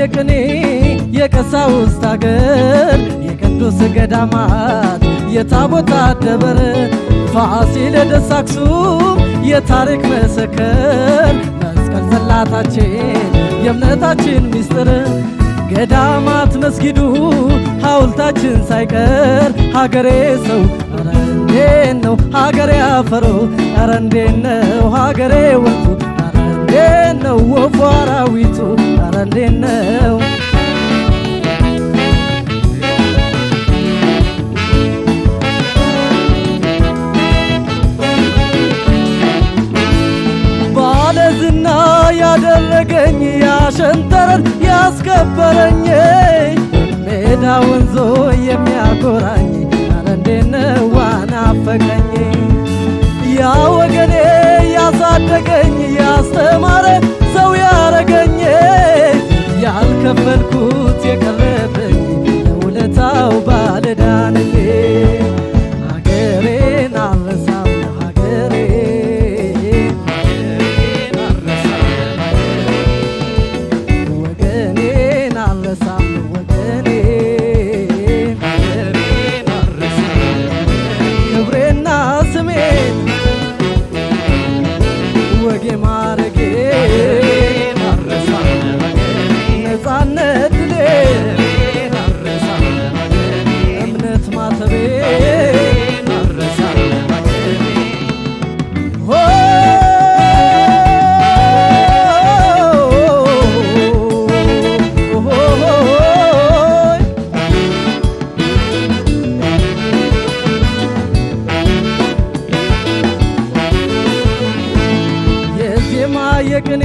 የቅኔ የቀሳውስት አገር የቅዱስ ገዳማት የታቦታት ደብር ፋሲለደስ አክሱም የታሪክ መሰከር መስቀል ጽላታችን የእምነታችን ሚስጥር ገዳማት መስጊዱ ሐውልታችን ሳይቀር ሀገሬ ሰው ኧረ እንዴት ነው ሀገሬ አፈሩ ኧረ እንዴት ነው ሀገሬ ወንዙ ኧረ እንዴት ነው ወፉ አራዊቱ ኧረ እንዴት ነው ባለዝና ያደረገኝ ያሸንተረር ያስከበረኝ ሜዳ ወንዞ የሚያኮራኝ ኧረ እንዴት ነው ዋናፈቀኝ ያ ወገኔ ያሳደገኝ ያስተማረ ሰው ያረገኝ ያልከፈልኩት የቀረበኝ ለውለታው ባለዕዳ ነኝ ሀገሬን አልረሳም የቅኔ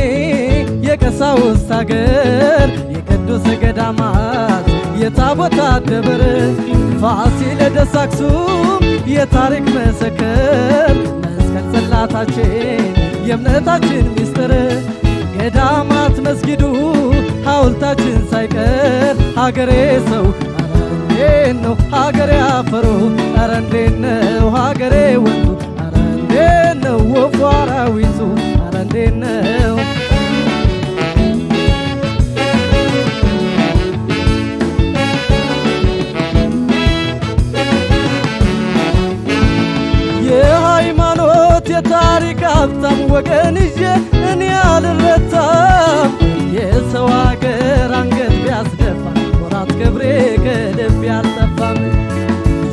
የቀሳውስት አገር የቅዱስ ገዳማት የታቦታት ደብር ፋሲለደስ አክሱም የታሪክ መሰከር መስቀል ጽላታችን የእምነታችን ሚስጥር ገዳማት መስጊዱ ሐውልታችን ሳይቀር ሀገሬ ሰው ኧረ እንዴት ነው ሀገሬ አፈሩ ኧረ እንዴት ነው ሀገሬ ወንዙ ኧረ እንዴት ነው ወፉ አራዊቱ ኧረ እንዴት ነው የሃይማኖት የታሪክ ሀብታም ወገን ይዤ እኔ አልረታም የሰው አገር አንገት ቢያስደፋ ወራት ክብሬ ከልብ ያልጠፋም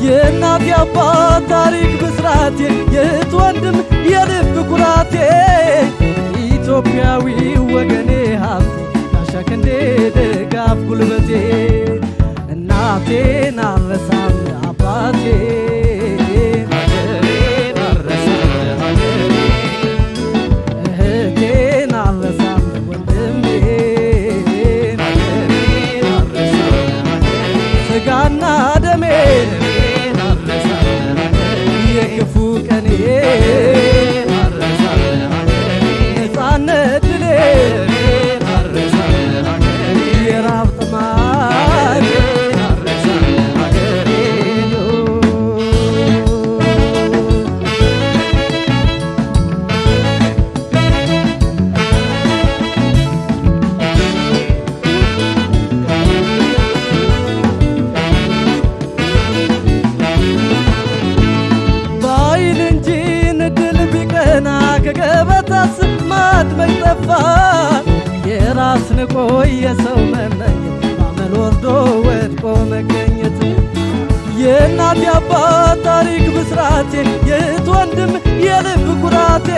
የእናት የአባት ታሪክ ብስራቴ የእህት ወንድም የልብ ኩራቴ ኢትዮጵያዊ ወገኔ ሀብቴ ጋሻ ክንዴ ደጋፍ ጉልበቴ እናቴን አልረሳም አባቴ እህቴን አልረሳም ወንድሜ ስጋና ደሜ የክፉ ቀኔ ነፃነት ድሌ የራብ ጥማት ከገበታስ ማድመቅ ጠፋ የራስ ንቆ የሰው መመኘት ማመል ወርዶ ወድቆ መገኘት የእናት የአባት ታሪክ ብስራቴ የእህት ወንድም የልብ ኩራቴ